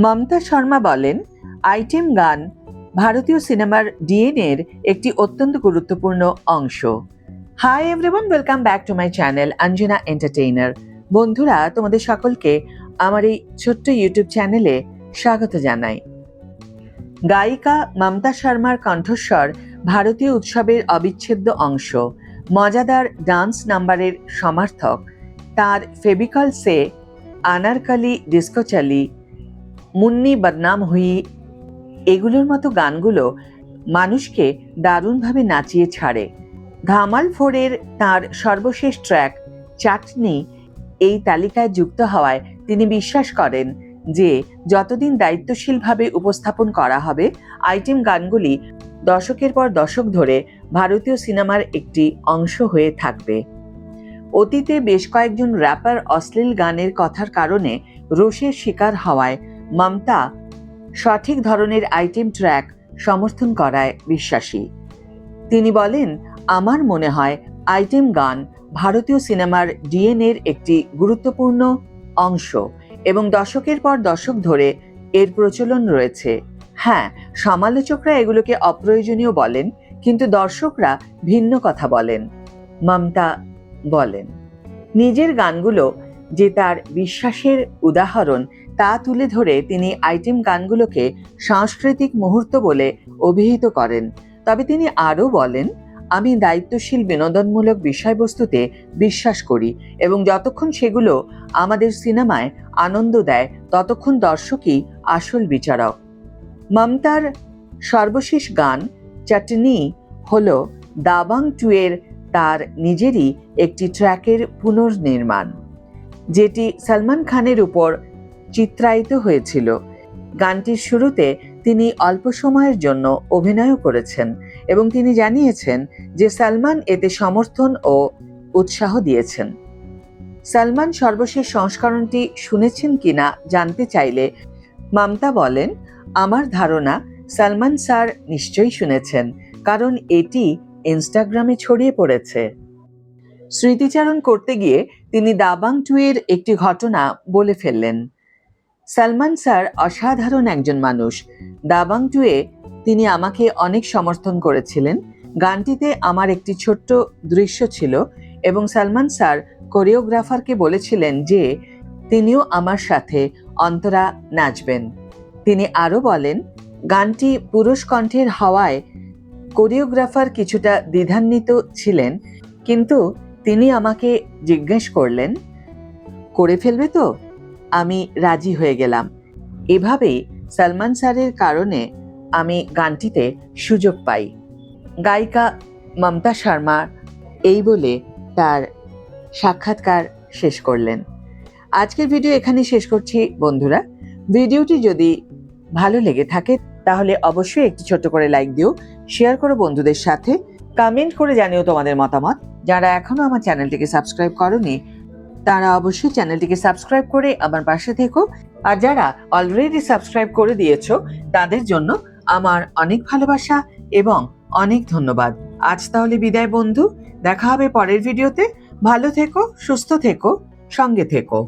মমতা শর্মা বলেন, আইটেম গান ভারতীয় সিনেমার ডিএনএর একটি অত্যন্ত গুরুত্বপূর্ণ অংশ। Hi everyone, welcome back to my channel Anjana entertainer. বন্ধুরা, তোমাদের সকলকে আমার এই ছোট্ট ইউটিউব চ্যানেলে স্বাগত জানাই। গায়িকা মমতা শর্মার কণ্ঠস্বর ভারতীয় উৎসবের অবিচ্ছেদ্য অংশ। মজাদার ডান্স নাম্বারের সমার্থক। তার ফেবিকল সে, আনারকলি, ডিস্কো চালি, মুন্নি বদনাম হুই এগুলোর মতো গানগুলো মানুষকে দারুণভাবে নাচিয়ে ছাড়ে। ধামাল 4-এর তাঁর সর্বশেষ ট্র্যাক চাটনি এই তালিকায় যুক্ত হওয়ায় তিনি বিশ্বাস করেন যে যতদিন দায়িত্বশীলভাবে উপস্থাপন করা হবে, আইটেম গানগুলি দশকের পর দশক ধরে ভারতীয় সিনেমার একটি অংশ হয়ে থাকবে। অতীতে বেশ কয়েকজন র্যাপার অশ্লীল গানের কথার কারণে রোষের শিকার হওয়ায় মমতা সঠিক ধরনের আইটেম ট্র্যাক সমর্থন করায় বিশ্বাসী। তিনি বলেন, আমার মনে হয় আইটেম গান ভারতীয় সিনেমার ডিএনএর একটি গুরুত্বপূর্ণ অংশ এবং দশকের পর দশক ধরে এর প্রচলন রয়েছে। হ্যাঁ, সমালোচকরা এগুলোকে অপ্রয়োজনীয় বলেন, কিন্তু দর্শকরা ভিন্ন কথা বলেন। মমতা বলেন, নিজের গানগুলো যে তার বিশ্বাসের উদাহরণ তা তুলে ধরে তিনি আইটেম গানগুলোকে সাংস্কৃতিক মুহূর্ত বলে অভিহিত করেন। তবে তিনি আরও বলেন, আমি দায়িত্বশীল বিনোদনমূলক বিষয়বস্তুতে বিশ্বাস করি এবং যতক্ষণ সেগুলো আমাদের সিনেমায় আনন্দ দেয় ততক্ষণ দর্শকই আসল বিচারক। মমতার সর্বশেষ গান চাটনি হল দাবাং 2-এর তার নিজেরই একটি ট্র্যাকের পুনর্নির্মাণ, যেটি সলমান খানের উপর চিত্রায়িত হয়েছিল। গানটির শুরুতে তিনি অল্প সময়ের জন্য অভিনয়ও করেছেন এবং তিনি জানিয়েছেন যে সলমান এতে সমর্থন ও উৎসাহ দিয়েছেন। সলমান সর্বশেষ সংস্করণটি শুনেছেন কিনা জানতে চাইলে মমতা বলেন, আমার ধারণা সলমান স্যার নিশ্চয়ই শুনেছেন, কারণ এটি ইনস্টাগ্রামে ছড়িয়ে পড়েছে। স্মৃতিচারণ করতে গিয়ে তিনি দাবাং 2-এর একটি ঘটনা বলে ফেললেন। সলমান স্যার অসাধারণ একজন মানুষ। দাবাং 2-এ তিনি আমাকে অনেক সমর্থন করেছিলেন। গানটিতে আমার একটি ছোট্ট দৃশ্য ছিল এবং সলমান স্যার কোরিওগ্রাফারকে বলেছিলেন যে তিনিও আমার সাথে অন্তরা নাচবেন। তিনি আরও বলেন, গানটি পুরুষ কণ্ঠের হওয়ায় কোরিওগ্রাফার কিছুটা দ্বিধান্বিত ছিলেন, কিন্তু তিনি আমাকে জিজ্ঞেস করলেন, করে ফেলবে তো? আমি রাজি হয়ে গেলাম। এভাবেই সলমান স্যারের কারণে আমি গানটিতে সুযোগ পাই। গায়িকা মমতা শর্মা এই বলে তার সাক্ষাৎকার শেষ করলেন। আজকের ভিডিও এখানে শেষ করছি বন্ধুরা। ভিডিওটি যদি ভালো লেগে থাকে তাহলে অবশ্যই একটি ছোট্ট করে লাইক দিও, শেয়ার করো বন্ধুদের সাথে, কমেন্ট করে জানিও তোমাদের মতামত। যারা এখনো আমার চ্যানেলটিকে সাবস্ক্রাইব করোনি তারা অবশ্যই চ্যানেলটিকে সাবস্ক্রাইব করে আমার পাশে থেকো, আর যারা অলরেডি সাবস্ক্রাইব করে দিয়েছো তাদের জন্য আমার অনেক ভালোবাসা এবং অনেক ধন্যবাদ। আজ তাহলে বিদায় বন্ধু, দেখা হবে পরের ভিডিওতে। ভালো থেকো, সুস্থ থেকো, সঙ্গে থেকো।